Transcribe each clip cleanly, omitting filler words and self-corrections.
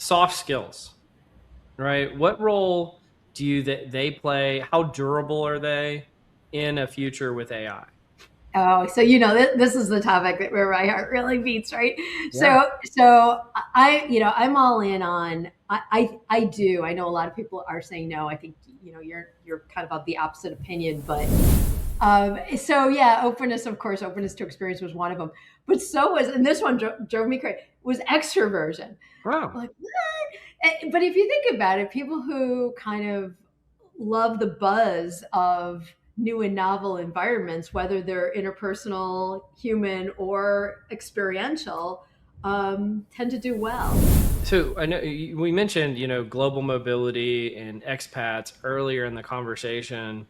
soft skills, right? What role do they play? How durable are they in a future with AI? Oh, so this is the topic that where my heart really beats, right? Yeah. So I'm all in on. I do. I know a lot of people are saying no. I think you're kind of of the opposite opinion, but so yeah, openness, of course, openness to experience was one of them. But so was, and this one drove me crazy, was extroversion. Wow. Like what? But if you think about it, people who kind of love the buzz of new and novel environments, whether they're interpersonal, human, or experiential, tend to do well. So I know we mentioned, global mobility and expats earlier in the conversation.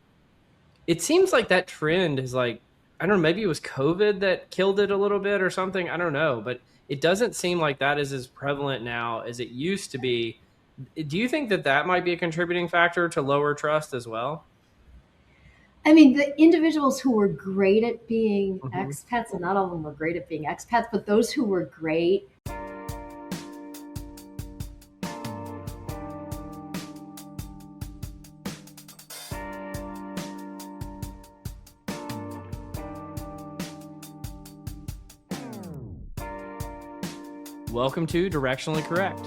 It seems like that trend is like, I don't know, maybe it was COVID that killed it a little bit or something. I don't know, but it doesn't seem like that is as prevalent now as it used to be. Do you think that that might be a contributing factor to lower trust as well? I mean, the individuals who were great at being Hmm. expats, and not all of them were great at being expats, but those who were great. Welcome to Directionally Correct,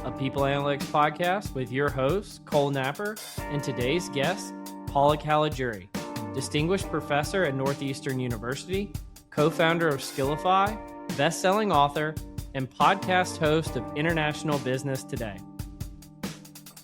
a people analytics podcast with your host, Cole Napper, and today's guest, Paula Caligiuri, distinguished professor at Northeastern University, co-founder of Skillify, best-selling author, and podcast host of International Business Today.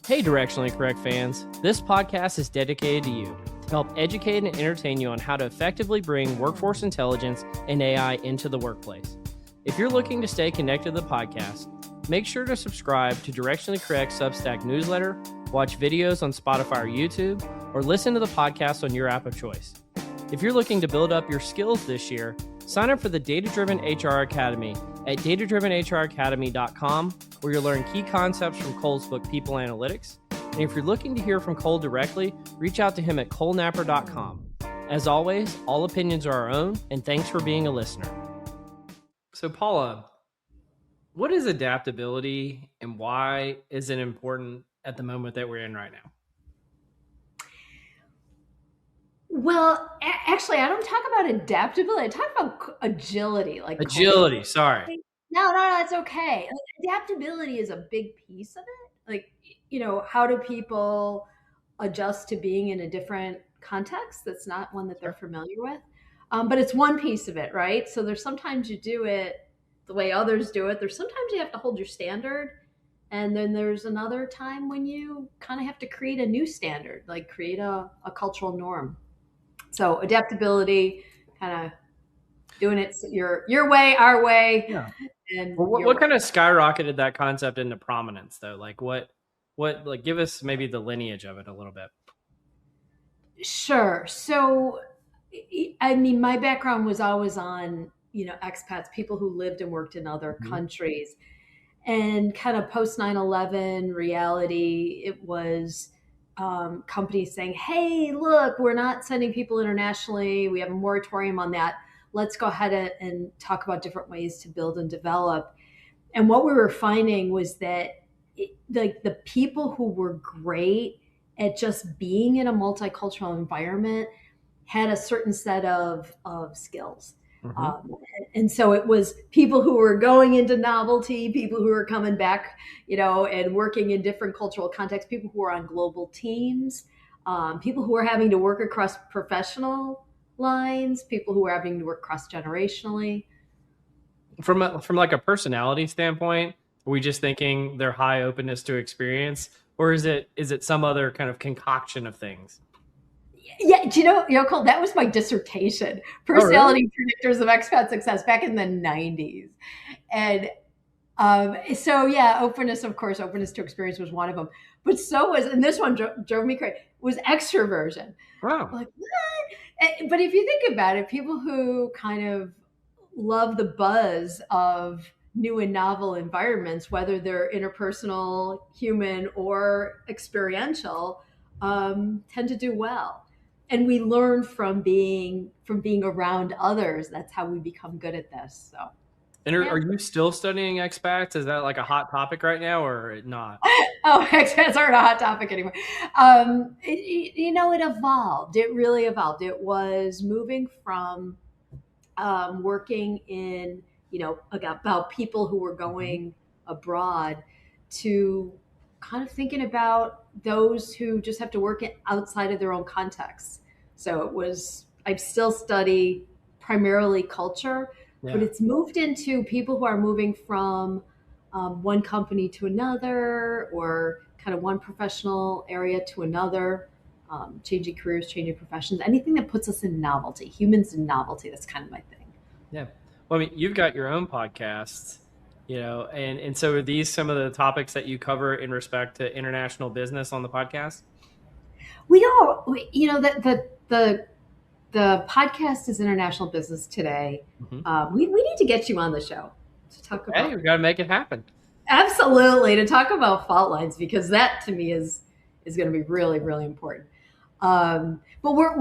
Hey, Directionally Correct fans, this podcast is dedicated to you to help educate and entertain you on how to effectively bring workforce intelligence and AI into the workplace. If you're looking to stay connected to the podcast, make sure to subscribe to Directionally Correct Substack newsletter, watch videos on Spotify or YouTube, or listen to the podcast on your app of choice. If you're looking to build up your skills this year, sign up for the Data Driven HR Academy at datadrivenhracademy.com, where you'll learn key concepts from Cole's book, People Analytics. And if you're looking to hear from Cole directly, reach out to him at colenapper.com. As always, all opinions are our own, and thanks for being a listener. So, Paula, what is adaptability and why is it important at the moment that we're in right now? Well, actually, I don't talk about adaptability. I talk about agility, like Agility, cultural. sorry. No, it's okay. Like, adaptability is a big piece of it. Like, how do people adjust to being in a different context that's not one that they're Sure. familiar with? But it's one piece of it, right? So there's sometimes you do it the way others do it. There's sometimes you have to hold your standard. And then there's another time when you kind of have to create a new standard, like create a cultural norm. So adaptability, kind of doing it your way, our way, Yeah. and Well, your what way. kind of skyrocketed that concept into prominence, though? Like, like, give us maybe the lineage of it a little bit. Sure. So, I mean, my background was always on, expats, people who lived and worked in other Mhm. countries. And kind of post 9/11 reality, it was companies saying, hey, look, we're not sending people internationally. We have a moratorium on that. Let's go ahead and talk about different ways to build and develop. And what we were finding was that like the people who were great at just being in a multicultural environment had a certain set of skills. Mhm. Um, and so it was people who were going into novelty, people who were coming back, and working in different cultural contexts, people who were on global teams, people who were having to work across professional lines, people who were having to work cross generationally. From like a personality standpoint, are we just thinking they're high openness to experience, or is it some other kind of concoction of things? Yeah, do Cole, that was my dissertation, Oh, really? personality predictors of expat success back in the 90s. And so yeah, openness, of course, openness to experience was one of them. But so was, and this one drove me crazy, was extraversion. Wow. Like what? But if you think about it, people who kind of love the buzz of new and novel environments, whether they're interpersonal, human, or experiential, tend to do well. And we learn from being around others. That's how we become good at this. So And are Yeah. you still studying expats? Is that like a hot topic right now or not? Oh, expats aren't a hot topic anymore. It evolved. It really evolved. It was moving from working in, about people who were Mhm. going abroad to kind of thinking about those who just have to work it outside of their own context. So I still study primarily culture, but Yeah. it's moved into people who are moving from one company to another or kind of one professional area to another, changing careers, changing professions, anything that puts us in novelty, humans in novelty. That's kind of my thing. Yeah. Well, I mean, you've got your own podcasts, and so are these some of the topics that you cover in respect to international business on the podcast? The podcast is International Business Today. Hmm. We need to get you on the show to talk Hey, about, we've got to make it happen. absolutely, to talk about fault lines, because that to me is going to be really, really important. But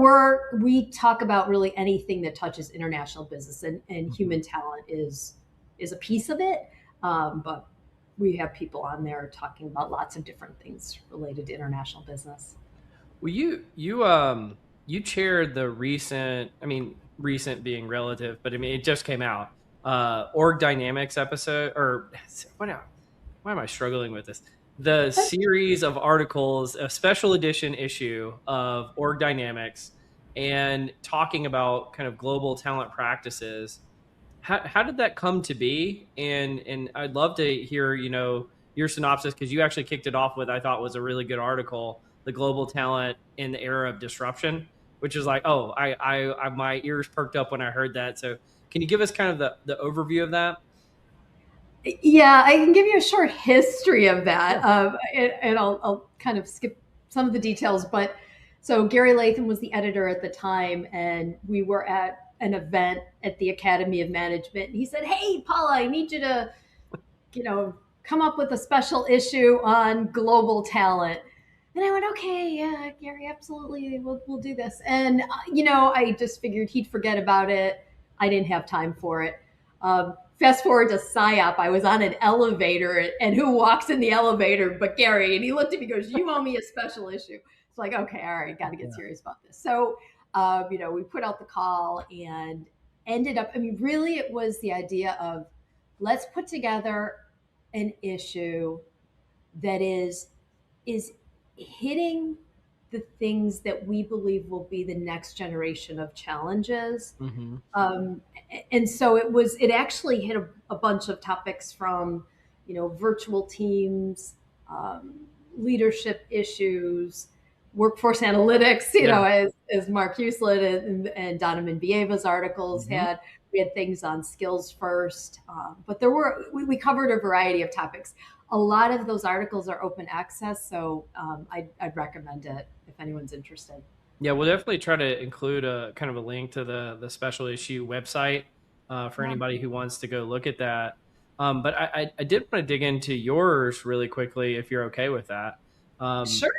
we talk about really anything that touches international business, and Mhm. human talent is a piece of it. But we have people on there talking about lots of different things related to international business. Well, you chaired the recent, I mean, recent being relative, but I mean, it just came out. Org Dynamics episode, or why am I struggling with this? The series of articles, a special edition issue of Org Dynamics, and talking about kind of global talent practices. How did that come to be? And I'd love to hear, your synopsis, because you actually kicked it off with, I thought was a really good article, the global talent in the era of disruption, which is like, oh, my ears perked up when I heard that. So can you give us kind of the overview of that? Yeah, I can give you a short history of that, Yeah. and I'll kind of skip some of the details. But so Gary Latham was the editor at the time, and we were at an event at the Academy of Management. And he said, "Hey, Paula, I need you to, you know, come up with a special issue on global talent." And I went, "Okay, yeah, Gary, absolutely, we'll do this." And I just figured he'd forget about it. I didn't have time for it. Fast forward to PSYOP, I was on an elevator, and who walks in the elevator but Gary? And he looked at me and goes, "You owe me a special issue." It's like, okay, all right, got to get Yeah. serious about this. So, we put out the call and ended up, I mean, really, it was the idea of let's put together an issue that is hitting the things that we believe will be the next generation of challenges. Hmm. And so it actually hit a bunch of topics from, virtual teams, leadership issues, workforce analytics, Yeah. as Mark Huslett and Donovan Vieva's articles Hmm. had. We had things on skills first, but we covered a variety of topics. A lot of those articles are open access, so I'd recommend it if anyone's interested. Yeah, we'll definitely try to include a kind of a link to the special issue website for Yeah, anybody who wants to go look at that. But I did want to dig into yours really quickly, if you're okay with that. Um, sure.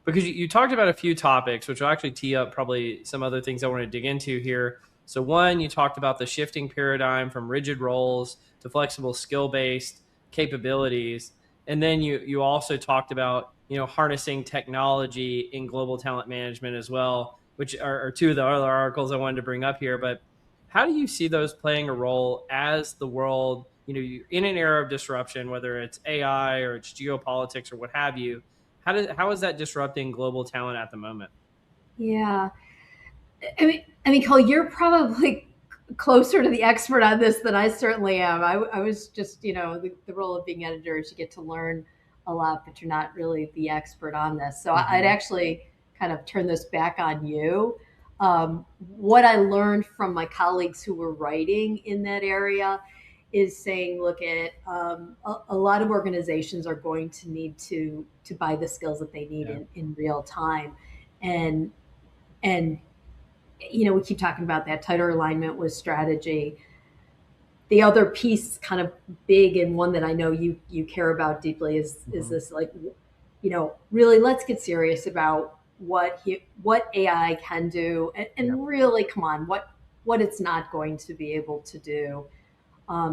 because you talked about a few topics, which will actually tee up probably some other things I want to dig into here. So, one, you talked about the shifting paradigm from rigid roles to flexible skill based capabilities. And then you also talked about, harnessing technology in global talent management as well, which are two of the other articles I wanted to bring up here. But how do you see those playing a role as the world, you're in an era of disruption, whether it's AI or it's geopolitics or what have you? How is that disrupting global talent at the moment? Yeah. I mean, Cole, you're probably closer to the expert on this than I certainly am. I was just, the role of being editor is you get to learn a lot, but you're not really the expert on this. So I'd Hmm. actually kind of turn this back on you. What I learned from my colleagues who were writing in that area is saying, look at a lot of organizations are going to need to buy the skills that they need Yeah. in real time, and and we keep talking about that tighter alignment with strategy. The other piece, kind of big, and one that I know you care about deeply, is Hmm. this, like, really, let's get serious about what AI can do, Yeah. and really, come on, what it's not going to be able to do.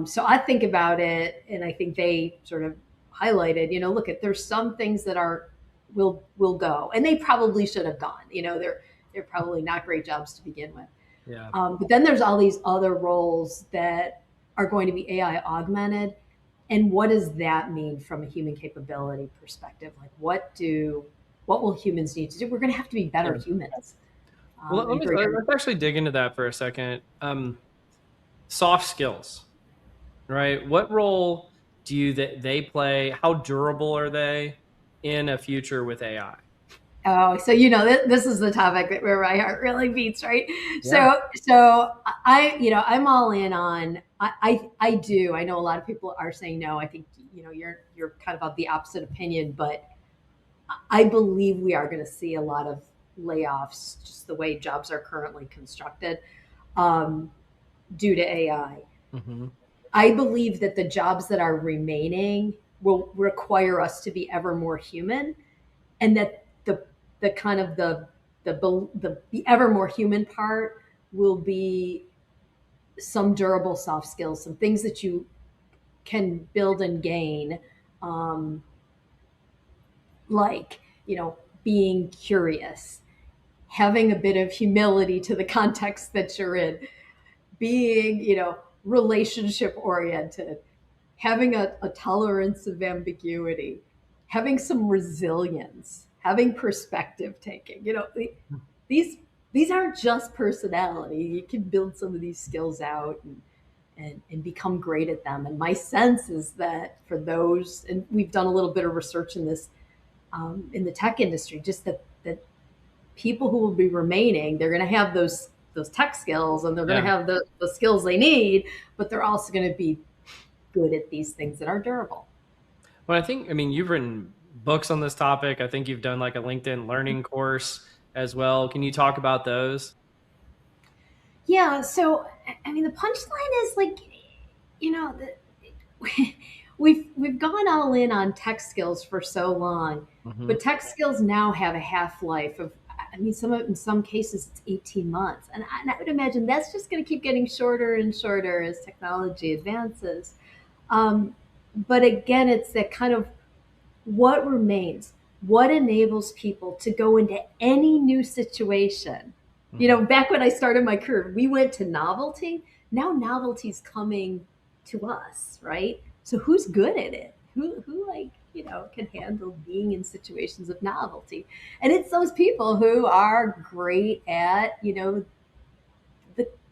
So I think about it, and I think they sort of highlighted, look at there's some things that are will go, and they probably should have gone. They're probably not great jobs to begin with. Yeah. But then there's all these other roles that are going to be AI augmented, and what does that mean from a human capability perspective? Like, what will humans need to do? We're going to have to be better Yeah. humans. Well, let's actually dig into that for a second. Soft skills, right? What role do that they play? How durable are they in a future with AI? Oh, so this is the topic where my heart really beats, right? Yeah. So I'm all in on. I do. I know a lot of people are saying no. I think you're kind of the opposite opinion, but I believe we are going to see a lot of layoffs, just the way jobs are currently constructed, um, due to AI. Mm-hmm. I believe that the jobs that are remaining will require us to be ever more human, and that the kind of the ever more human part will be some durable soft skills, some things that you can build and gain, um, like being curious, having a bit of humility to the context that you're in, being relationship oriented, having a tolerance of ambiguity, having some resilience, having perspective taking. These these aren't just personality. You can build some of these skills out and become great at them. And my sense is that for those, and we've done a little bit of research in this, in the tech industry, just that people who will be remaining, they're going to have those tech skills, and they're going to Yeah. have the skills they need, but they're also going to be good at these things that are durable. Well, I mean, you've written books on this topic. I think you've done like a LinkedIn learning course as well. Can you talk about those? Yeah. So, I mean, the punchline is like, we've gone all in on tech skills for so long, Mm-hmm. but tech skills now have a half life of, I mean, in some cases it's 18 months, and I would imagine that's just going to keep getting shorter and shorter as technology advances. Um, but again, it's that kind of what remains, what enables people to go into any new situation. Mm-hmm. Back when I started my career, we went to novelty. Now novelty's coming to us, right? So who's good at it? Who like, can handle being in situations of novelty? And it's those people who are great at, the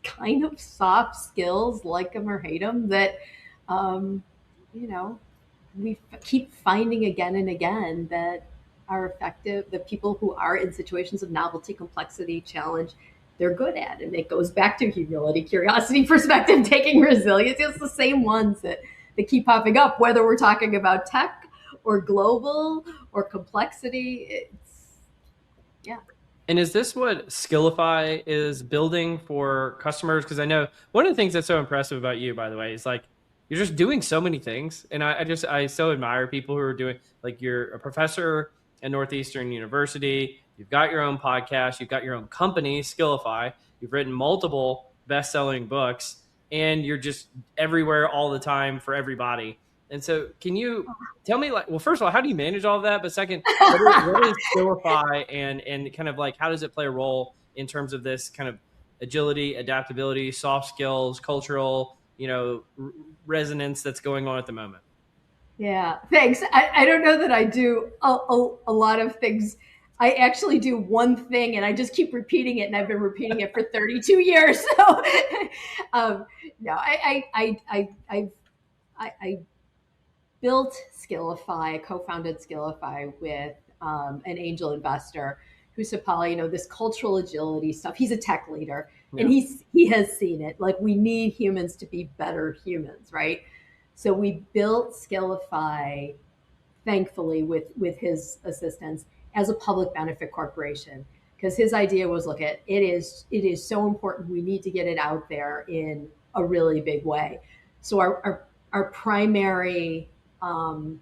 kind of soft skills, like them or hate them, that, um, you know, we keep finding again and again that are effective. The people who are in situations of novelty, complexity, challenge, they're good at. And it goes back to humility, curiosity, perspective taking, resilience. It's the same ones that keep popping up, whether we're talking about tech or global or complexity. Yeah. And is this what Skillify is building for customers? Because I know one of the things that's so impressive about you, by the way, is like you're just doing so many things. And I so admire people who are doing, like, you're a professor at Northeastern University, you've got your own podcast, you've got your own company, Skillify, you've written multiple best-selling books, and you're just everywhere all the time for everybody. And so can you tell me, like, well, first of all, how do you manage all of that? But second, what is Skillify, and kind of like how does it play a role in terms of this kind of agility, adaptability, soft skills, cultural, resonance that's going on at the moment? Yeah, thanks. I don't know that I do a lot of things. I actually do one thing, and I just keep repeating it, and I've been repeating it for 32 years. So, um, no, I built Skillify, I co-founded Skillify with, an angel investor who said, Paula, this cultural agility stuff. He's a tech leader, and Yeah. he has seen it. Like, we need humans to be better humans, right? So we built Skillify, thankfully, with his assistance, as a public benefit corporation, because his idea was, look, it is so important. We need to get it out there in a really big way. So our primary, um,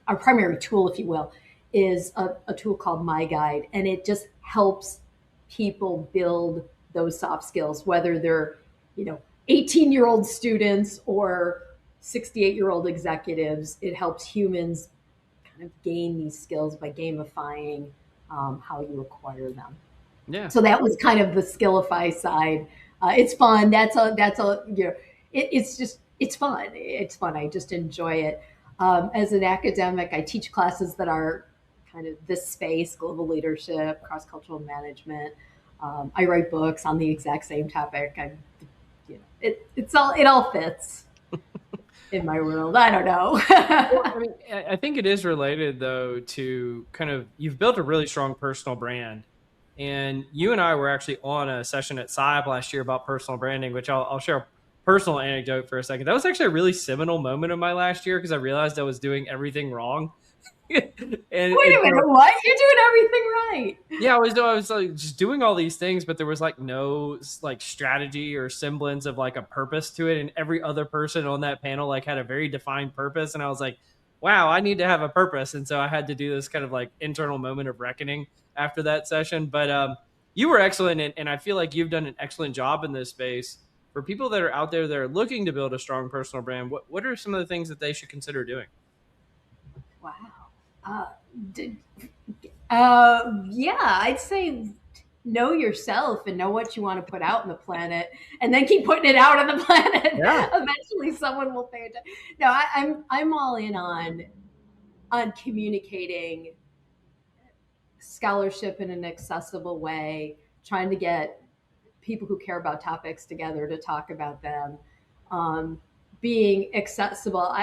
our primary tool, if you will, is a tool called My Guide, and it just helps people build those soft skills, whether they're, you know, 18-year-old students or 68-year-old executives. It helps humans kind of gain these skills by gamifying how you acquire them. Yeah. So that was kind of the Skillify side. It's fun. That's a it's fun. It's fun. I just enjoy it. As an academic, I teach classes that are kind of this space: global leadership, cross-cultural management. I write books on the exact same topic. It all fits in my world. I don't know. Well, I mean, I think it is related though to kind of, you've built a really strong personal brand. And you and I were actually on a session at SIBE last year about personal branding, which I'll share a personal anecdote for a second. That was actually a really seminal moment of my last year because I realized I was doing everything wrong. Wait a minute, what? You're doing everything right. Yeah, I was like just doing all these things, but there was like no like strategy or semblance of like a purpose to it. And every other person on that panel like had a very defined purpose. And I was like, wow, I need to have a purpose. And so I had to do this kind of like internal moment of reckoning after that session. But you were excellent. And I feel like you've done an excellent job in this space. For people that are out there that are looking to build a strong personal brand, what are some of the things that they should consider doing? Wow. Yeah, I'd say know yourself and know what you want to put out on the planet, and then keep putting it out on the planet. Yeah. Eventually, someone will pay attention. No, I'm all in on communicating scholarship in an accessible way, trying to get people who care about topics together to talk about them, being accessible.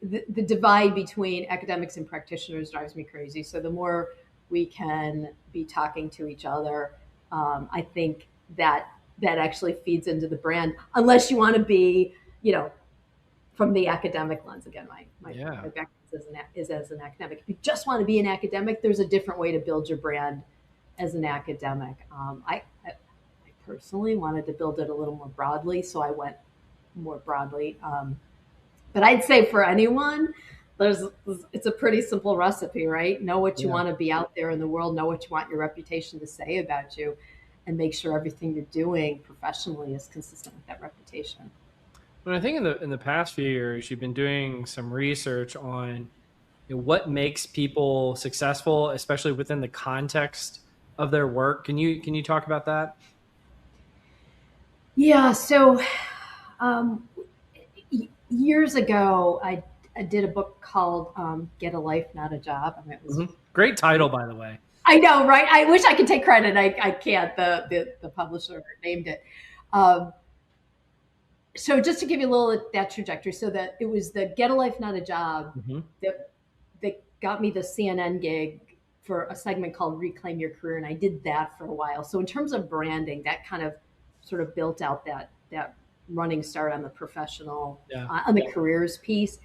The divide between academics and practitioners drives me crazy. So the more we can be talking to each other, I think that actually feeds into the brand. Unless you want to be, from the academic lens. Again, my background is as an academic. If you just want to be an academic, there's a different way to build your brand as an academic. I personally wanted to build it a little more broadly, so I went more broadly. But I'd say for anyone, it's a pretty simple recipe, right? Know what you want to be out there in the world, know what you want your reputation to say about you, and make sure everything you're doing professionally is consistent with that reputation. But I think in the past few years, you've been doing some research on what makes people successful, especially within the context of their work. Can you talk about that? Yeah. So years ago, I did a book called "Get a Life, Not a Job." I mean, it was great title, by the way. I know, right? I wish I could take credit. I can't. The publisher named it. So just to give you a little of that trajectory, so that it was the "Get a Life, Not a Job" that got me the CNN gig for a segment called "Reclaim Your Career," and I did that for a while. So in terms of branding, that kind of sort of built out that running start on the professional, on the careers piece.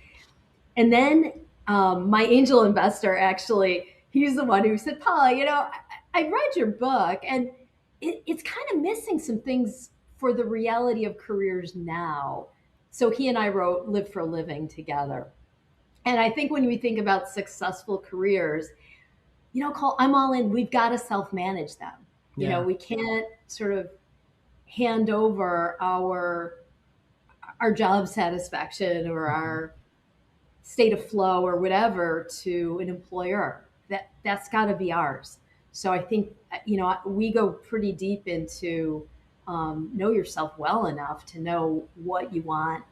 And then my angel investor, actually, he's the one who said, Paula, I read your book and it's kind of missing some things for the reality of careers now. So he and I wrote Live for a Living together. And I think when we think about successful careers, Cole, I'm all in. We've got to self-manage them. We can't sort of hand over our job satisfaction or our state of flow or whatever to an employer. That's got to be ours. So I think we go pretty deep into know yourself well enough to know what you want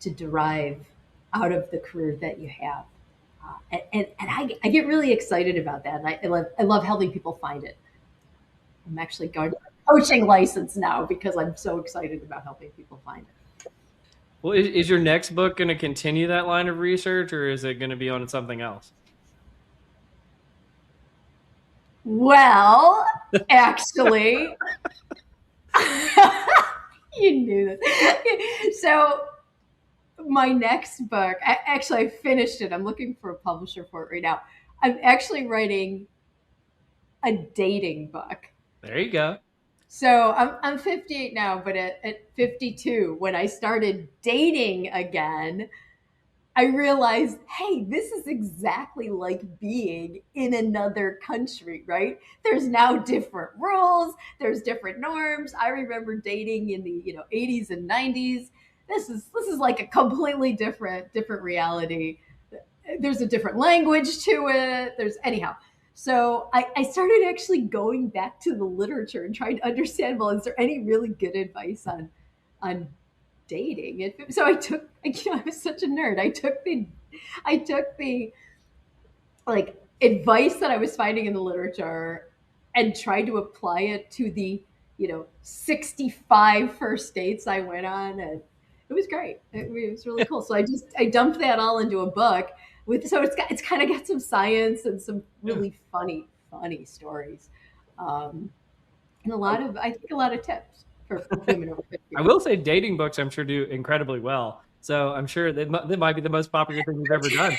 to derive out of the career that you have. And I get really excited about that. And I love helping people find it. I'm actually going to a coaching license now because I'm so excited about helping people find it. Well, is your next book going to continue that line of research, or is it going to be on something else? Well, actually, you knew this. So my next book, I finished it. I'm looking for a publisher for it right now. I'm actually writing a dating book. There you go. So I'm 58 now, but at 52, when I started dating again, I realized, hey, this is exactly like being in another country, right? There's now different rules, there's different norms. I remember dating in the 80s and 90s. This is like a completely different reality. There's a different language to it. There's anyhow. So I started actually going back to the literature and trying to understand, well, is there any really good advice on dating? So I was such a nerd. I took the like advice that I was finding in the literature and tried to apply it to the 65 first dates I went on, and it was great. It was really cool. So I dumped that all into a book with, so it's kind of got some science and some Yeah. really funny stories, and a lot of tips for women over 50. I will say dating books, I'm sure, do incredibly well. So I'm sure they might be the most popular thing you've ever done.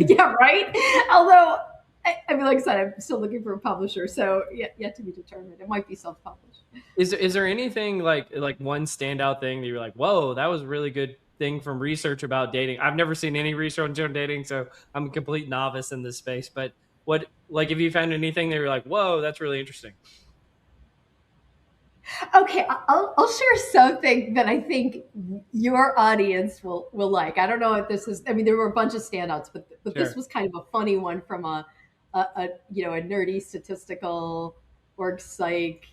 Yeah, right. Although, I mean, like I said, I'm still looking for a publisher, so yet to be determined. It might be self-published. Is there anything like one standout thing that you're like, whoa, that was a really good thing from research about dating? I've never seen any research on dating, so I'm a complete novice in this space. But what, like, have you found anything that you're like, whoa, that's really interesting? Okay, I'll share something that I think your audience will like. I don't know if this is. I mean, there were a bunch of standouts, but Sure. this was kind of a funny one from a nerdy statistical org psych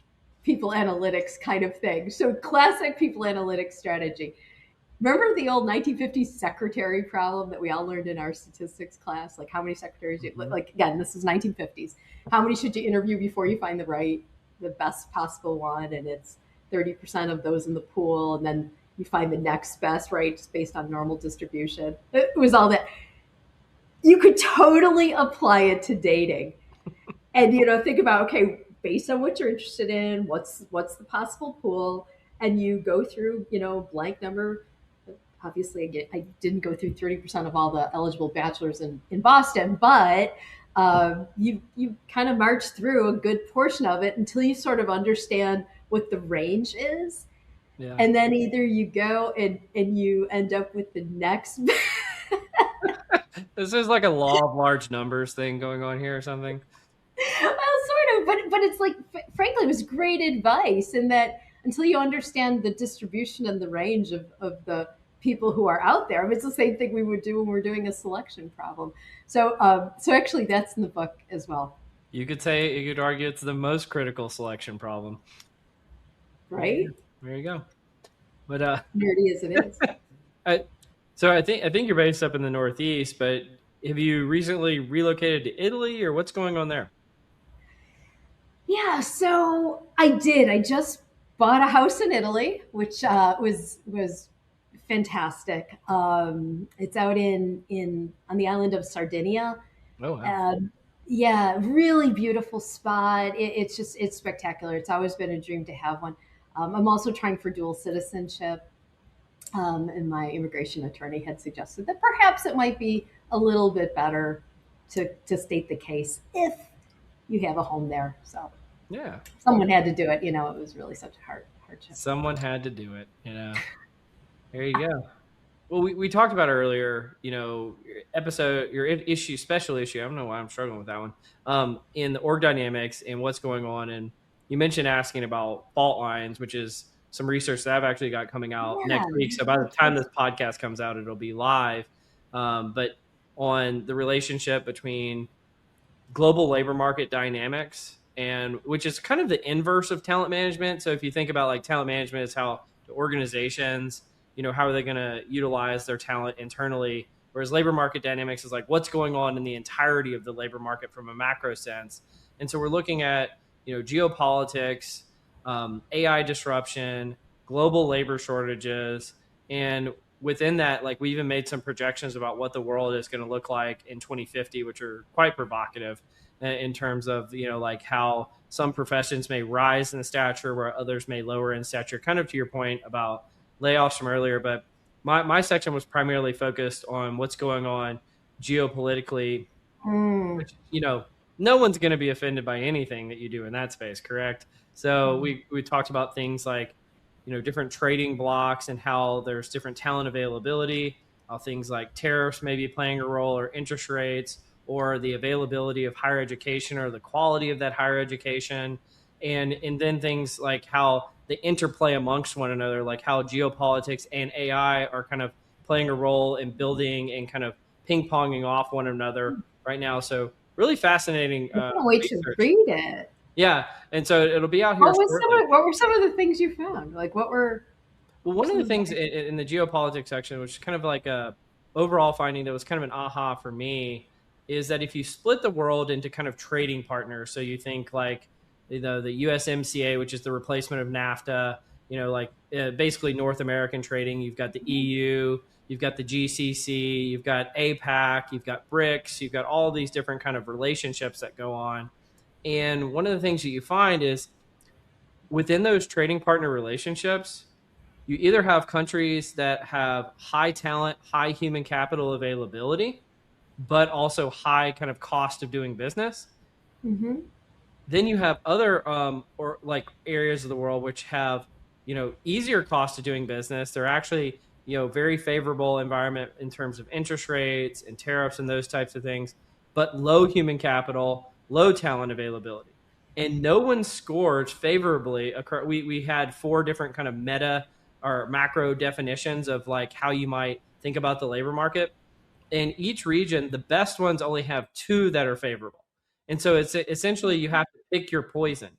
people analytics kind of thing. So classic people analytics strategy. Remember the old 1950s secretary problem that we all learned in our statistics class? Like how many secretaries like again, this is 1950s. How many should you interview before you find the best possible one? And it's 30% of those in the pool, and then you find the next best, right? Just based on normal distribution. It was all that. You could totally apply it to dating. And think about, okay, based on what you're interested in, what's the possible pool, and you go through, blank number. Obviously, again, I didn't go through 30% of all the eligible bachelors in Boston, but you kind of march through a good portion of it until you sort of understand what the range is. Yeah. And then either you go and you end up with the next. This is like a law of large numbers thing going on here or something. Well, sort of, but it's like, frankly, it was great advice in that until you understand the distribution and the range of the people who are out there. I mean, it's the same thing we would do when we're doing a selection problem. So actually, that's in the book as well, You could argue it's the most critical selection problem. right? There you go. But Nerdy as it is. so I think you're based up in the Northeast, but have you recently relocated to Italy, or what's going on there? Yeah, so I did. I just bought a house in Italy, which was fantastic. It's out in on the island of Sardinia. Oh wow. Yeah, really beautiful spot. It's spectacular. It's always been a dream to have one. I'm also trying for dual citizenship, and my immigration attorney had suggested that perhaps it might be a little bit better to state the case if you have a home there. So Yeah. someone had to do it. It was really such a hardship. Someone had to do it, There you go. Well, we talked about earlier, your issue, special issue. I don't know why I'm struggling with that one. In the org dynamics and what's going on. And you mentioned asking about fault lines, which is some research that I've actually got coming out next week. So by the time this podcast comes out, it'll be live. But on the relationship between global labor market dynamics, and which is kind of the inverse of talent management. So if you think about like talent management is how the organizations, how are they going to utilize their talent internally? Whereas labor market dynamics is like what's going on in the entirety of the labor market from a macro sense. And so we're looking at, geopolitics, AI disruption, global labor shortages. And within that, like we even made some projections about what the world is going to look like in 2050, which are quite provocative in terms of, like how some professions may rise in stature where others may lower in stature, kind of to your point about layoffs from earlier. But my section was primarily focused on what's going on geopolitically, which, no one's going to be offended by anything that you do in that space, correct? So we talked about things like, different trading blocks and how there's different talent availability. how things like tariffs may be playing a role, or interest rates, or the availability of higher education, or the quality of that higher education, and then things like how they interplay amongst one another, like how geopolitics and AI are kind of playing a role in building and kind of ping ponging off one another right now. So really fascinating I can't wait to research. read it. Yeah, and so it'll be out here shortly. What were some of the things you found? Like Well, what were one of some the of the things in the geopolitics section, which is kind of like a overall finding that was kind of an aha for me, is that if you split the world into kind of trading partners, so you think like the USMCA, which is the replacement of NAFTA, like basically North American trading. You've got the EU, you've got the GCC, you've got APAC, you've got BRICS, you've got all these different kind of relationships that go on. And one of the things that you find is within those trading partner relationships, you either have countries that have high talent, high human capital availability, but also high kind of cost of doing business. Mm-hmm. Then you have other or like areas of the world which have easier cost of doing business. They're actually very favorable environment in terms of interest rates and tariffs and those types of things, but low human capital, low talent availability, and no one scores favorably. We had four different kind of meta or macro definitions of like how you might think about the labor market. In each region, the best ones only have two that are favorable. And so it's essentially you have to pick your poison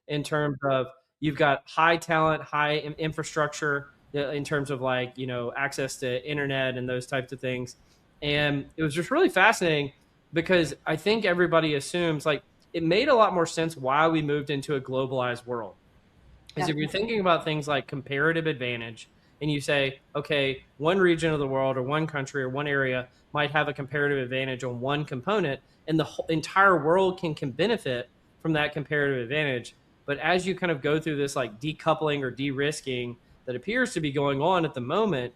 in terms of you've got high talent, high infrastructure in terms of like, access to internet and those types of things. And it was just really fascinating because I think everybody assumes like it made a lot more sense why we moved into a globalized world. Is if you're thinking about things like comparative advantage and you say, okay, one region of the world or one country or one area might have a comparative advantage on one component, and the whole entire world can benefit from that comparative advantage. But as you kind of go through this like decoupling or de-risking that appears to be going on at the moment,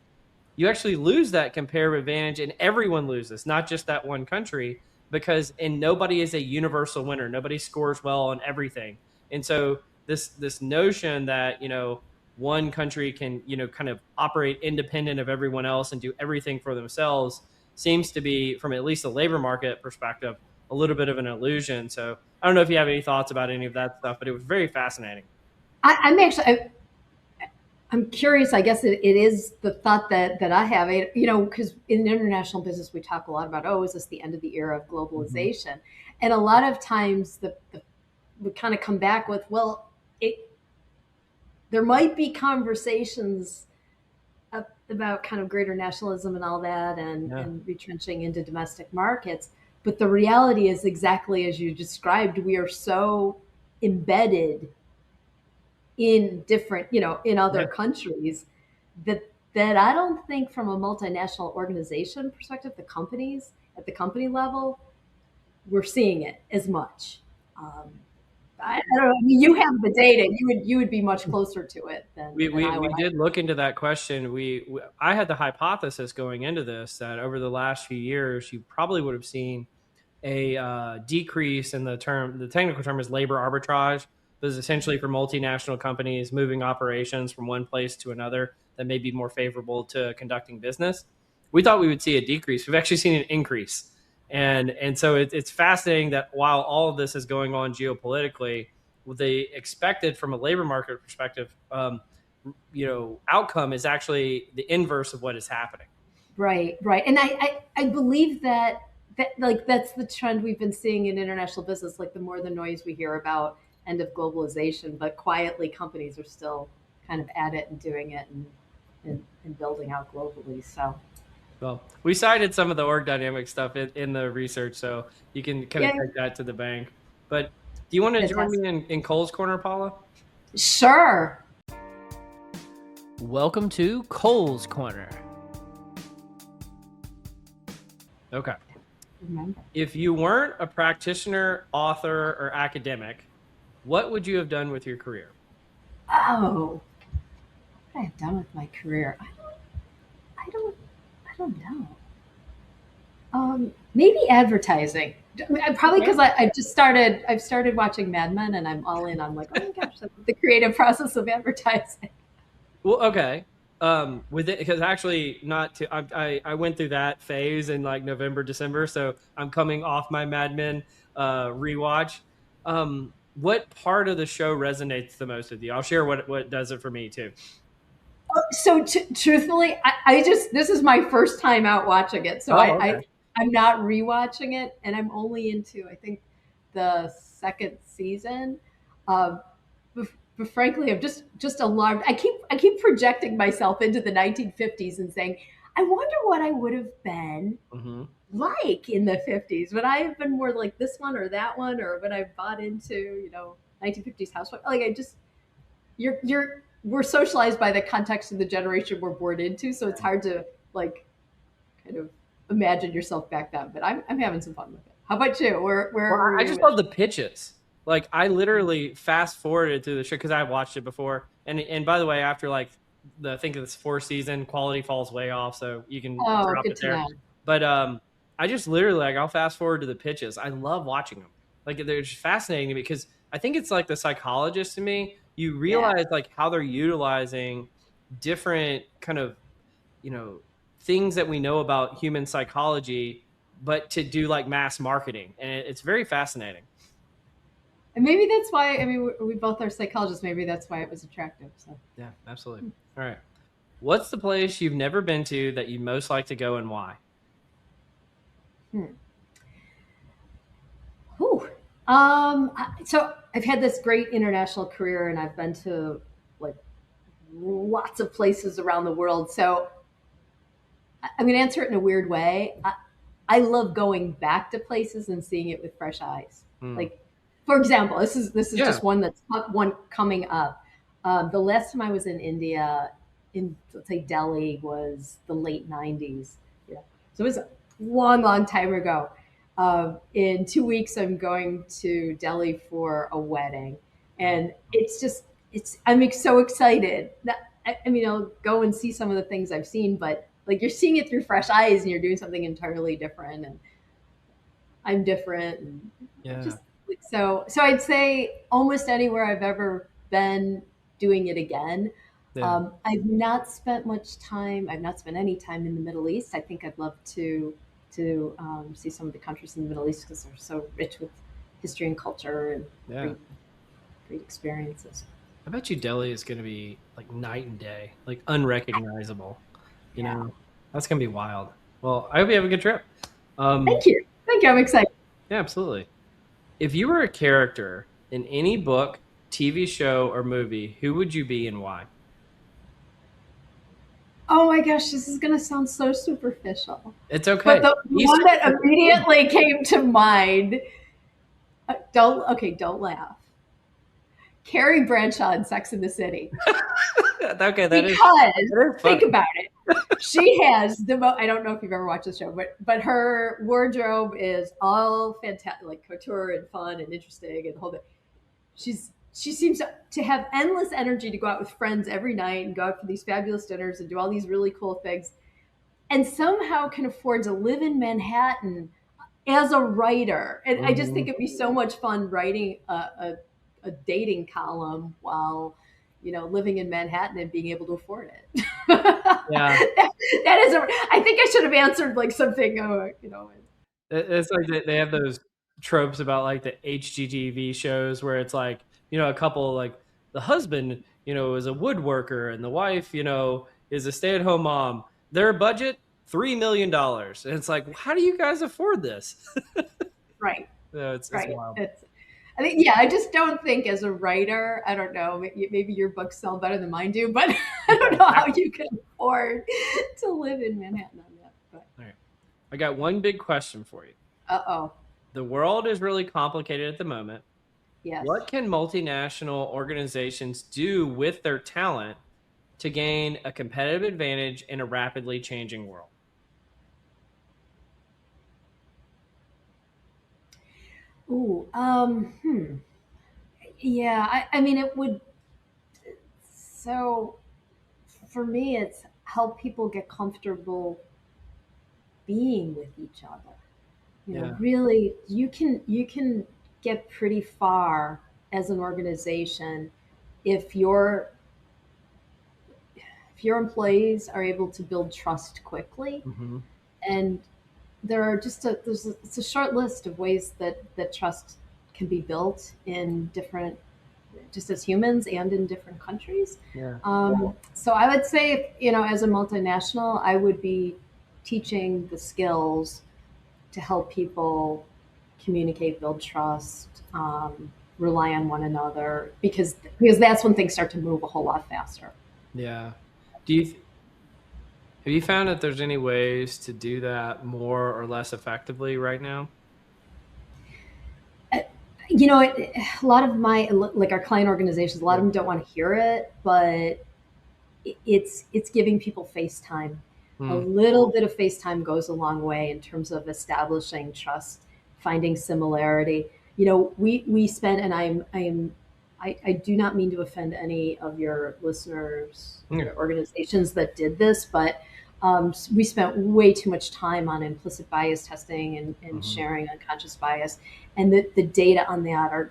you actually lose that comparative advantage, and everyone loses, not just that one country, and nobody is a universal winner. Nobody scores well on everything. And so this notion that one country can kind of operate independent of everyone else and do everything for themselves seems to be, from at least the labor market perspective, a little bit of an illusion. So I don't know if you have any thoughts about any of that stuff, but it was very fascinating. I'm curious. I guess it is the thought that I have. Because in international business, we talk a lot about, is this the end of the era of globalization? Mm-hmm. And a lot of times we kind of come back with, well, there might be conversations about kind of greater nationalism and all that, and retrenching into domestic markets. But the reality is exactly as you described. We are so embedded in different, in other countries that I don't think from a multinational organization perspective, the companies at the company level, we're seeing it as much. I don't know. I mean, you have the data. You would be much closer to it than we I would. did look into that question. I had the hypothesis going into this that over the last few years, you probably would have seen a decrease in the term. The technical term is labor arbitrage. This is essentially for multinational companies moving operations from one place to another that may be more favorable to conducting business. We thought we would see a decrease. We've actually seen an increase. And so it's fascinating that while all of this is going on geopolitically, the expected from a labor market perspective, outcome is actually the inverse of what is happening. Right. And I believe that like that's the trend we've been seeing in international business. Like the more the noise we hear about end of globalization, but quietly companies are still kind of at it and doing it and building out globally. So. Well, we cited some of the org dynamic stuff in the research, so you can kind of take that to the bank. But do you want to join me in Cole's Corner, Paula? Sure. Welcome to Cole's Corner. Okay. Remember. If you weren't a practitioner, author, or academic, what would you have done with your career? Oh, what I have done with my career? I don't know. Maybe advertising. Probably because I've started watching Mad Men, and I'm all in. I'm like, oh my gosh, that's the creative process of advertising. Well, okay. With it, because actually not to I went through that phase in like November, December, so I'm coming off my Mad Men rewatch. What part of the show resonates the most with you? I'll share what does it for me too. So truthfully, I just, this is my first time out watching it, so Oh, okay. I'm not rewatching it, and I'm only into, I think, the second season. Um, but frankly, I'm just alarmed. I keep projecting myself into the 1950s and saying, I wonder what I would have been Hmm. like in the 50s. Would I have been more like this one or that one, or would I have bought into, 1950s housewife? Like, I just, you're we're socialized by the context of the generation we're born into, so it's hard to, like, kind of imagine yourself back then. But I'm having some fun with it. How about you? Where Well, were I you just with? love the pitches. Like I literally fast forwarded through the show because I watched it before. And by the way, after like the I think it's fourth season, quality falls way off, so you can Oh, drop good it to there. know. But I just literally like I'll fast forward to the pitches. I love watching them. Like they're just fascinating to me because I think it's like the psychologist to me. You Yeah. realize like how they're utilizing different kind of you know things that we know about human psychology, but to do like mass marketing, and it's very fascinating. And maybe that's why, I mean, we both are psychologists. Maybe that's why it was attractive. So, Yeah, absolutely. All right. What's the place you've never been to that you most like to go and why? hmm. Whew. So I've had this great international career, and I've been to, like, lots of places around the world. So I'm going to answer it in a weird way. I love going back to places and seeing it with fresh eyes. Hmm. Like, for example, this is Yeah. just one coming up. The last time I was in India, in, let's say, Delhi, was the late '90s. Yeah, so it was a long, long time ago. In 2 weeks, I'm going to Delhi for a wedding, Oh, and it's I'm so excited. I mean, I'll go and see some of the things I've seen, but, like, you're seeing it through fresh eyes, and you're doing something entirely different, and I'm different, and yeah. just, like, so I'd say almost anywhere I've ever been, doing it again. Yeah. I've not spent any time in the Middle East. I think I'd love to see some of the countries in the Middle East because they're so rich with history and culture and Yeah. great great experiences. I bet you Delhi is going to be like night and day, like unrecognizable. You Yeah. know, that's going to be wild. Well, I hope you have a good trip. Thank you. Thank you. I'm excited. Yeah, absolutely. If you were a character in any book, TV show, or movie, who would you be and why? Oh my gosh, this is going to sound so superficial. It's But okay. the Be one that super. immediately came to mind, don't laugh. Carrie Bradshaw in Sex in the City. Okay, Because that is think funny. about it. She has I don't know if you've ever watched the show, but her wardrobe is all fantastic, like couture and fun and interesting and the whole bit. She seems to have endless energy to go out with friends every night and go out for these fabulous dinners and do all these really cool things, and somehow can afford to live in Manhattan as a writer. And I just think Mhm. it'd be so much fun writing a dating column while, living in Manhattan and being able to afford it. Yeah, That is I think I should have answered like something, it's like they have those tropes about like the HGTV shows where it's like a couple like the husband is a woodworker and the wife is a stay at home mom. Their budget $3 million, and it's like how do you guys afford this? right, It's right. wild. I think, yeah, I just don't think as a writer, I don't know, maybe your books sell better than mine do, but I Yeah, don't know how exactly. you can afford to live in Manhattan on that. But All right, I got one big question for you. uh-oh, The world is really complicated at the moment. yes. What can multinational organizations do with their talent to gain a competitive advantage in a rapidly changing world? Ooh, yeah, I mean, it would, so for me, it's help people get comfortable being with each other. Yeah. Really, you can get pretty far as an organization if you're if your employees are able to build trust quickly, Mm-hmm. and there are it's a short list of ways that trust can be built in different, just as humans and in different countries. Yeah. So I would say, as a multinational, I would be teaching the skills to help people communicate, build trust, rely on one another, because that's when things start to move a whole lot faster. Yeah. Do you have you found that there's any ways to do that more or less effectively right now? A lot of like our client organizations, a lot of them don't want to hear it, but it's giving people face time. A Hmm. little bit of face time goes a long way in terms of establishing trust, finding similarity. We spend, and I do not mean to offend any of your listeners Yeah. or organizations that did this, but we spent way too much time on implicit bias testing and Hmm. sharing unconscious bias, and the data on that are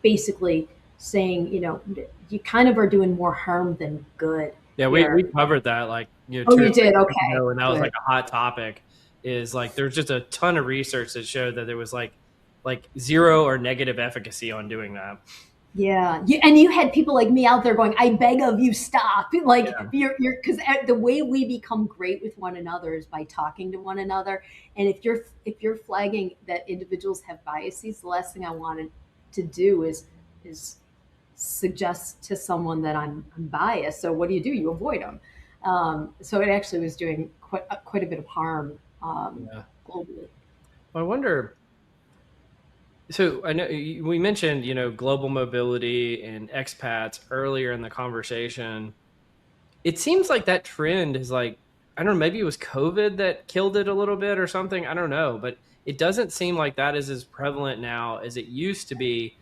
basically saying, you kind of are doing more harm than good Yeah, we here. covered that like Oh, two or you three did? years Okay, ago, and that was good. like a hot topic. Is like there's just a ton of research that showed that there was like zero or negative efficacy on doing that. Yeah, and you had people like me out there going, "I beg of you, stop!" Like Yeah. you're because the way we become great with one another is by talking to one another. And if you're flagging that individuals have biases, the last thing I wanted to do is suggest to someone that I'm biased. So what do? You avoid them. So it actually was doing quite a bit of harm Yeah. globally. Well, I wonder. So I know we mentioned, global mobility and expats earlier in the conversation. It seems like that trend is like, I don't know, maybe it was COVID that killed it a little bit or something. I don't know, but it doesn't seem like that is as prevalent now as it used to be.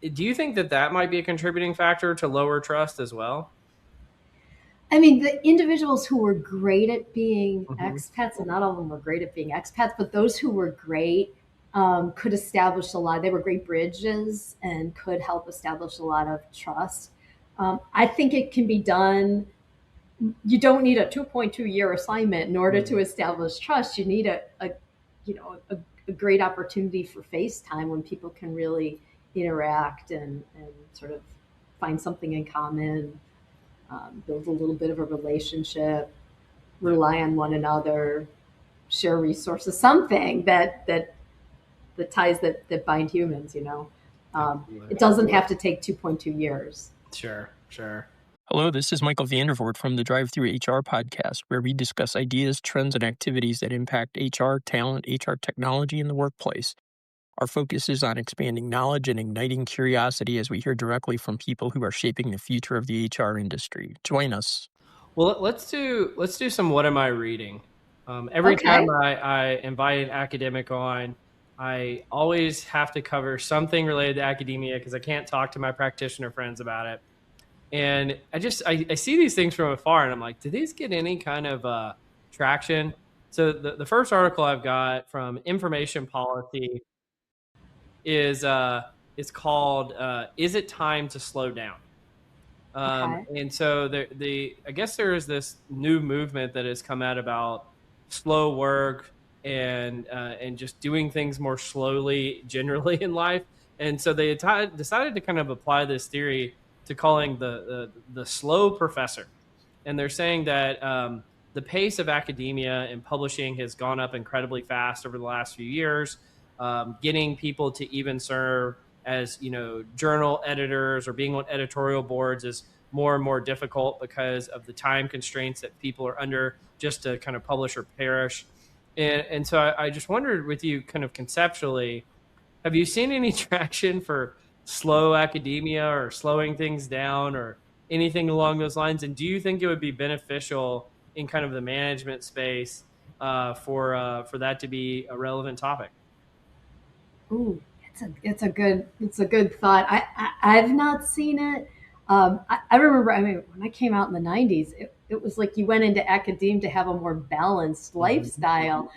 Do you think that that might be a contributing factor to lower trust as well? I mean, the individuals who were great at being Hmm. expats, and not all of them were great at being expats, but those who were great could establish a lot. They were great bridges and could help establish a lot of trust. I think it can be done. You don't need a 2.2 year assignment in order to establish trust. You need a great opportunity for FaceTime when people can really interact and sort of find something in common, build a little bit of a relationship, Yeah. rely on one another, share resources, something that ties that bind humans. Absolutely. It doesn't have to take 2.2 years. Sure, sure. Hello, this is Michael Vandervoort from the Drive Through HR podcast, where we discuss ideas, trends, and activities that impact HR, talent, HR technology, and the workplace. Our focus is on expanding knowledge and igniting curiosity as we hear directly from people who are shaping the future of the HR industry. Join us. Well, let's do some what am I reading? Every time Okay. I invite an academic on, I always have to cover something related to academia because I can't talk to my practitioner friends about it. And I see these things from afar, and I'm like, do these get any kind of traction? So the first article I've got from Information Policy is it's called "Is It Time to Slow Down?" Okay. And so I guess there is this new movement that has come out about slow work and just doing things more slowly generally in life. And so they decided to kind of apply this theory to calling the slow professor. And they're saying that the pace of academia and publishing has gone up incredibly fast over the last few years. Getting people to even serve as journal editors or being on editorial boards is more and more difficult because of the time constraints that people are under just to kind of publish or perish. And so I just wondered with you, kind of conceptually, have you seen any traction for slow academia or slowing things down or anything along those lines? And do you think it would be beneficial in kind of the management space for that to be a relevant topic? Ooh, it's a good thought. I've not seen it. I remember. I mean, when I came out in the '90s, it was like you went into academia to have a more balanced Mhm. lifestyle.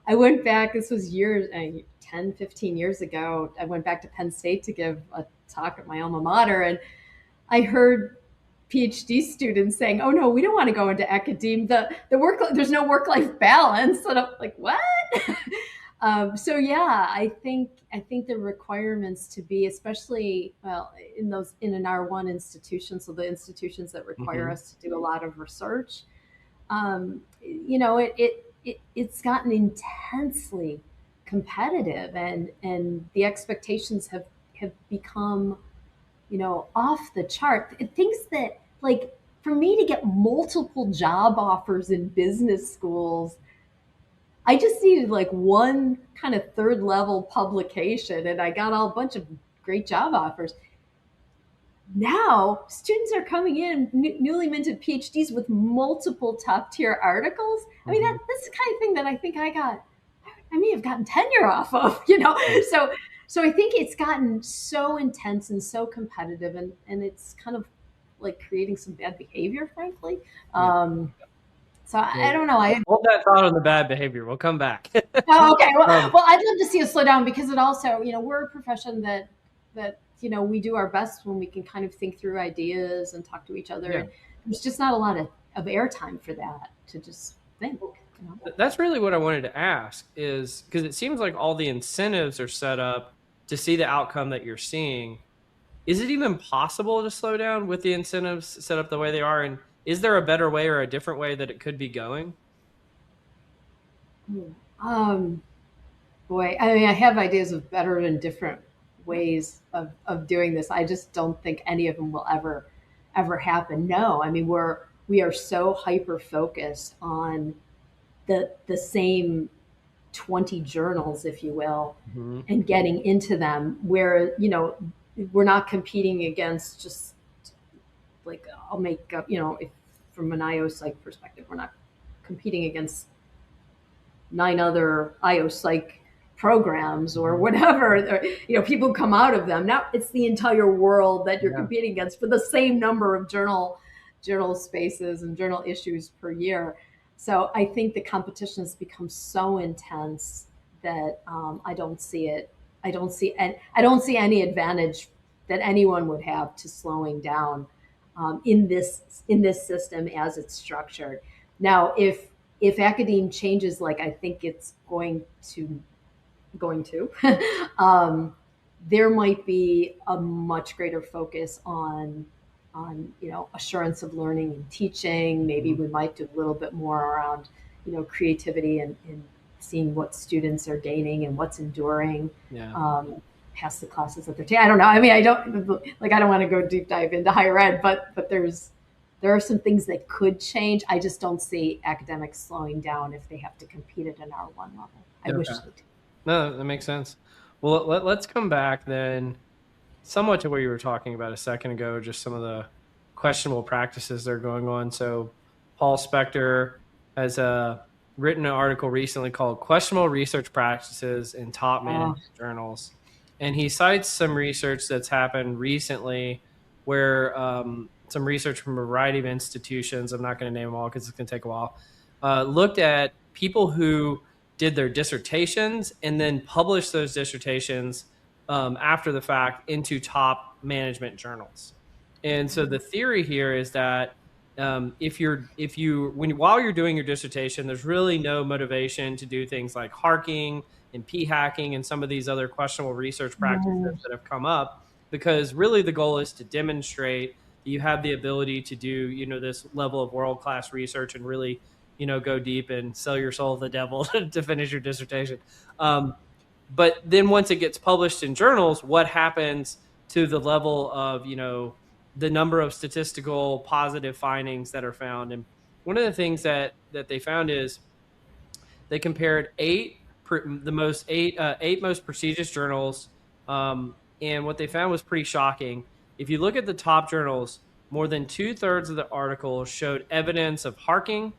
I went back. This was years, 10, 15 years ago. I went back to Penn State to give a talk at my alma mater, and I heard PhD students saying, "Oh no, we don't want to go into academia. There's no work-life balance." And I'm like, what? So yeah, I think the requirements to be, especially in an R1 institution, so the institutions that require us to do a lot of research, it's gotten intensely competitive, and the expectations have become off the chart. Things that, like, for me to get multiple job offers in business schools, I just needed like one kind of third level publication and I got a bunch of great job offers. Now students are coming in, newly minted PhDs with multiple top tier articles. I mean, that's the kind of thing that I think I may have gotten tenure off of, So I think it's gotten so intense and so competitive, and it's kind of like creating some bad behavior, frankly. So I don't know. Hold that thought on the bad behavior. We'll come back. Oh, okay. Well, I'd love to see it slow down, because it also, we're a profession that we do our best when we can kind of think through ideas and talk to each other. Yeah. There's just not a lot of airtime for that, to just think. That's really what I wanted to ask, is because it seems like all the incentives are set up to see the outcome that you're seeing. Is it even possible to slow down with the incentives set up the way they are? And is there a better way or a different way that it could be going? Boy, I mean, I have ideas of better and different ways of doing this. I just don't think any of them will ever happen. No, I mean, we are so hyper focused on the same 20 journals, if you will, and getting into them, where we're not competing against just, like, I'll make up, if from an IO Psych perspective, we're not competing against 9 other IO Psych programs or whatever, or, people come out of them. Now it's the entire world that you're competing against for the same number of journal spaces and journal issues per year. So I think the competition has become so intense that I don't see any advantage that anyone would have to slowing down in this system as it's structured. Now, if academe changes, like I think it's going to, there might be a much greater focus on assurance of learning and teaching. Maybe we might do a little bit more around creativity and seeing what students are gaining and what's enduring past the classes that they're taking. I don't know. I mean, I don't want to go deep dive into higher ed, but there are some things that could change. I just don't see academics slowing down if they have to compete at an R1 level. I wish they did. No, that makes sense. Well, let's come back then somewhat to what you were talking about a second ago, just some of the questionable practices that are going on. So Paul Spector has written an article recently called Questionable Research Practices in Top Management Journals. And he cites some research that's happened recently where some research from a variety of institutions, I'm not going to name them all because it's going to take a while, looked at people who did their dissertations and then published those dissertations after the fact into top management journals. And so the theory here is that while you're doing your dissertation, there's really no motivation to do things like harking and p-hacking and some of these other questionable research practices that have come up, because really the goal is to demonstrate that you have the ability to do, this level of world-class research and really, go deep and sell your soul to the devil to finish your dissertation. But then once it gets published in journals, what happens to the level of, the number of statistical positive findings that are found? And one of the things that they found is they compared eight most prestigious journals. And what they found was pretty shocking. If you look at the top journals, more than 2/3 of the articles showed evidence of harking,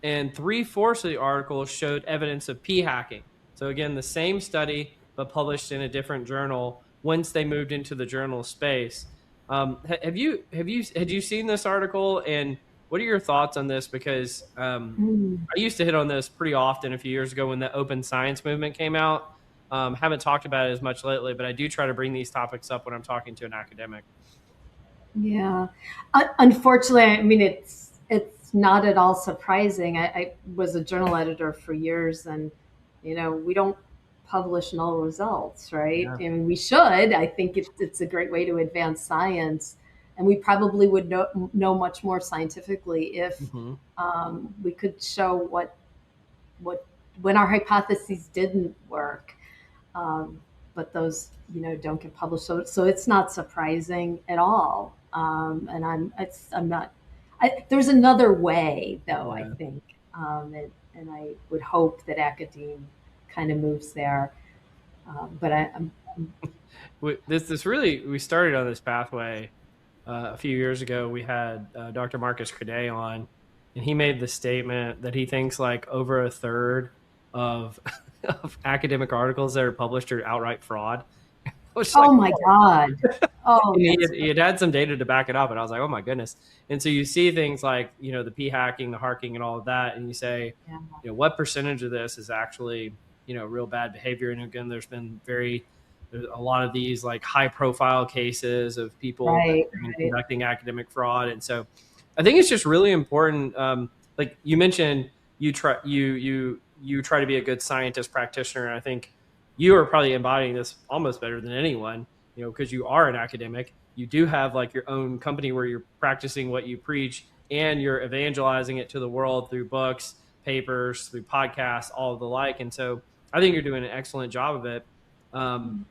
and 3/4 of the articles showed evidence of p-hacking. So again, the same study, but published in a different journal once they moved into the journal space. Had you seen this article, and what are your thoughts on this? Because I used to hit on this pretty often a few years ago when the open science movement came out. Haven't talked about it as much lately, but I do try to bring these topics up when I'm talking to an academic. Yeah. Unfortunately, I mean, it's not at all surprising. I was a journal editor for years, and we don't publish null results, right? Yeah. I mean, we should. I think it's a great way to advance science, and we probably would know much more scientifically if Hmm. we could show what when our hypotheses didn't work. But those don't get published, so it's not surprising at all. And I'm not. There's another way, though. I Yeah. think, and I would hope that academe kind of moves there. But I'm This really, we started on this pathway a few years ago. We had Dr. Marcus Cadet on, and he made the statement that he thinks like over a third of of academic articles that are published are outright fraud. I was like, oh my god. Oh, and that's he had some data to back it up, and I was like, oh my goodness. And so you see things like the p hacking, the harking, and all of that, and you say, yeah. what percentage of this is actually real bad behavior? And again, there's a lot of these like high profile cases of people that Right, have been right. conducting academic fraud. And so I think it's just really important. Like you mentioned, you try to be a good scientist practitioner. And I think you are probably embodying this almost better than anyone, because you are an academic. You do have like your own company where you're practicing what you preach, and you're evangelizing it to the world through books, papers, through podcasts, all of the like. And so I think you're doing an excellent job of it. Um,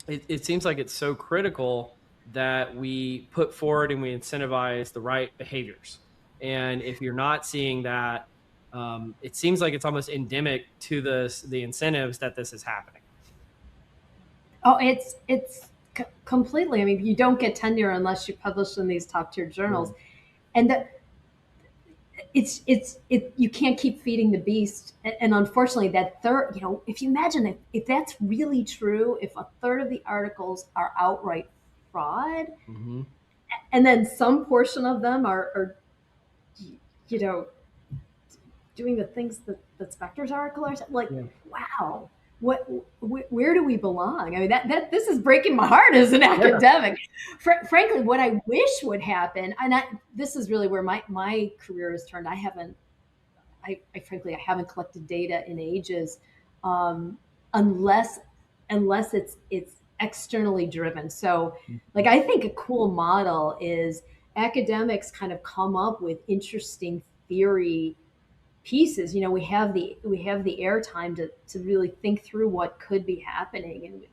it seems like it's so critical that we put forward and we incentivize the right behaviors. And if you're not seeing that, it seems like it's almost endemic to the incentives that this is happening. Oh, completely. I mean, you don't get tenure unless you publish in these top tier journals, and you can't keep feeding the beast. And unfortunately, that third, if you imagine if that's really true, if a third of the articles are outright fraud, Mm-hmm. and then some portion of them are you know doing the things that Spector's article are like, Yeah. wow, where do we belong? I mean, that this is breaking my heart as an academic. Frankly, what I wish would happen, and this is really where my career has turned. Frankly, I haven't collected data in ages, unless it's externally driven. So, like, I think a cool model is academics kind of come up with interesting theory pieces. We have the airtime to really think through what could be happening, and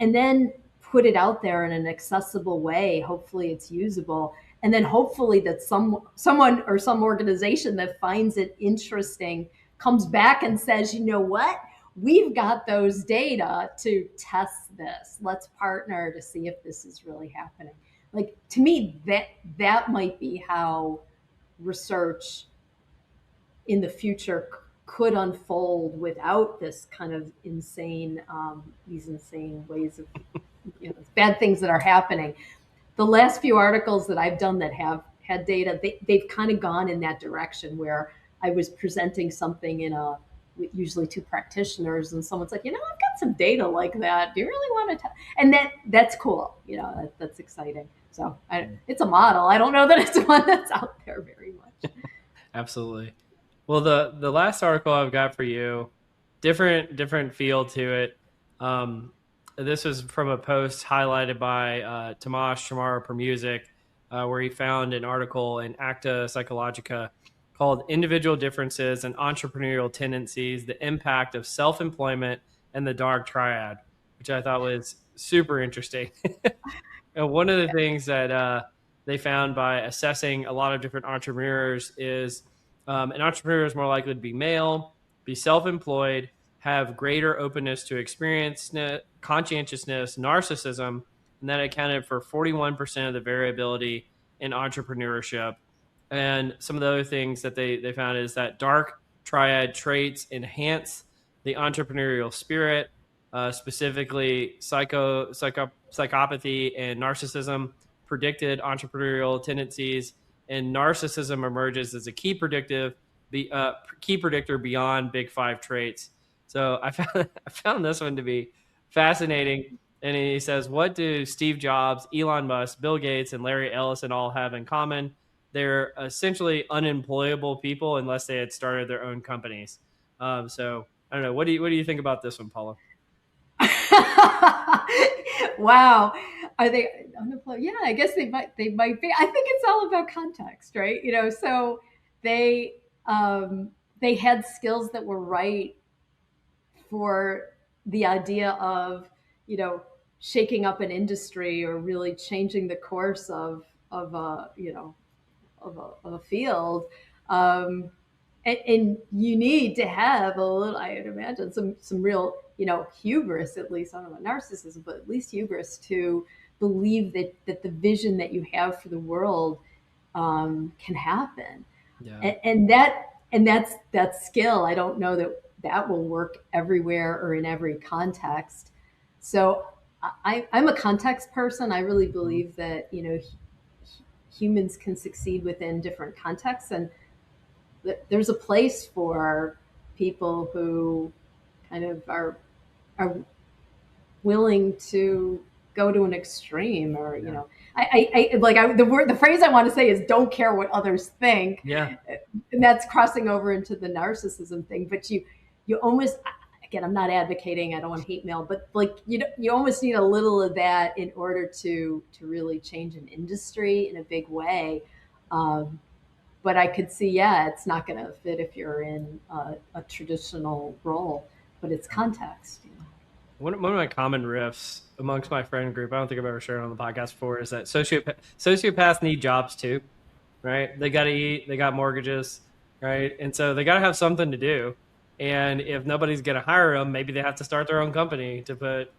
and then put it out there in an accessible way. Hopefully it's usable, and then hopefully that someone or some organization that finds it interesting comes back and says, what, we've got those data to test this, let's partner to see if this is really happening. Like, to me, that might be how research in the future could unfold without this kind of insane, these insane ways of, bad things that are happening. The last few articles that I've done that have had data, they've kind of gone in that direction where I was presenting something with usually two practitioners, and someone's like, I've got some data like that. Do you really want to? And that's cool. That's exciting. So it's a model. I don't know that it's one that's out there very much. Absolutely. Well, the last article I've got for you, different feel to it. This was from a post highlighted by Tomasz Chamara-Permuzik, where he found an article in Acta Psychologica called "Individual Differences and Entrepreneurial Tendencies: The Impact of Self-Employment and the Dark Triad," which I thought was super interesting. And one of the things that they found by assessing a lot of different entrepreneurs is an entrepreneur is more likely to be male, be self-employed, have greater openness to experience, conscientiousness, narcissism, and that accounted for 41% of the variability in entrepreneurship. And some of the other things that they found is that dark triad traits enhance the entrepreneurial spirit, specifically psychopathy and narcissism predicted entrepreneurial tendencies, and narcissism emerges as a key predictor beyond big five traits. So I found this one to be fascinating. And he says, what do Steve Jobs, Elon Musk, Bill Gates, and Larry Ellison all have in common? They're essentially unemployable people unless they had started their own companies. So I don't know. What do you think about this one, Paula? Wow. Are they unemployed? Yeah, I guess they might be. I think it's all about context, right? So they they had skills that were right for the idea of, shaking up an industry or really changing the course of a, of a field. Um, and you need to have a little, I'd imagine, some real, hubris, at least. I don't know, narcissism, but at least hubris to believe that the vision that you have for the world can happen. Yeah. And that's skill. I don't know that will work everywhere or in every context. So I'm a context person. I really believe that, humans can succeed within different contexts, and there's a place for people who kind of are willing to go to an extreme, or the phrase I want to say is don't care what others think. Yeah. And that's crossing over into the narcissism thing. But you almost, again, I'm not advocating, I don't want hate mail, but you almost need a little of that in order to really change an industry in a big way. But I could see, it's not going to fit if you're in a traditional role, but it's context. One of my common riffs amongst my friend group, I don't think I've ever shared on the podcast before, is that sociopaths need jobs too, right? They got to eat, they got mortgages, right? And so they got to have something to do. And if nobody's going to hire them, maybe they have to start their own company to put,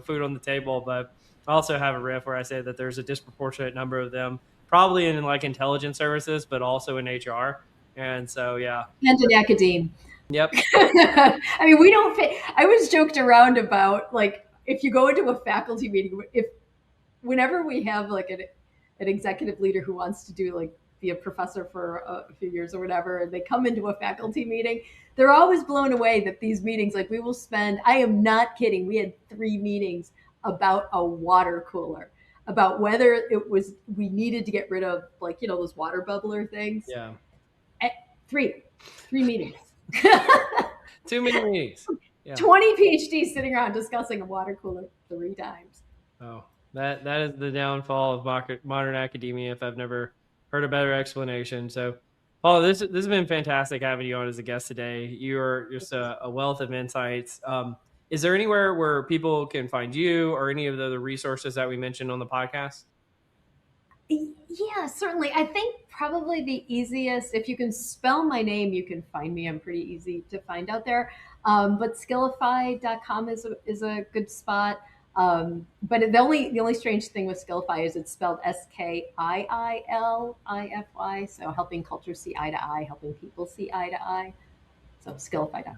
food on the table. But I also have a riff where I say that there's a disproportionate number of them, probably in like intelligence services, but also in HR. And so, yeah. And in academia. Yep. I mean, we don't fit. I was joked around about, like, if you go into a faculty meeting, whenever we have like an executive leader who wants to be a professor for a few years or whatever, and they come into a faculty meeting, they're always blown away that these meetings, like, we will spend, I am not kidding, we had 3 meetings about a water cooler, about whether we needed to get rid of, like, those water bubbler things. Yeah. 3 meetings. Too many meetings. Yeah. 20 PhDs sitting around discussing a water cooler 3 times. Oh, that is the downfall of modern academia, if I've never heard a better explanation. So, Paul, this has been fantastic having you on as a guest today. You're just a wealth of insights. Is there anywhere where people can find you or any of the other resources that we mentioned on the podcast? Yeah, certainly. I think probably the easiest, if you can spell my name, you can find me. I'm pretty easy to find out there. But skillify.com is a good spot. But the only strange thing with Skillify is it's spelled SKIILIFY. So helping culture see eye to eye, helping people see eye to eye. So skillify.com.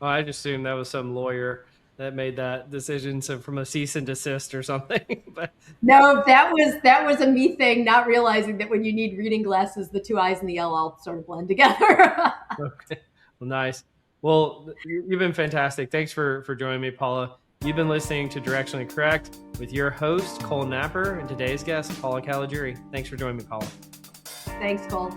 Well, I just assumed that was some lawyer that made that decision, so from a cease and desist or something. But no, that was a me thing, not realizing that when you need reading glasses, the 2 I's and the L all sort of blend together. Okay. Well, nice. Well, you've been fantastic. Thanks for joining me, Paula. You've been listening to Directionally Correct with your host, Cole Napper, and today's guest, Paula Caligiuri. Thanks for joining me, Paula. Thanks, Cole.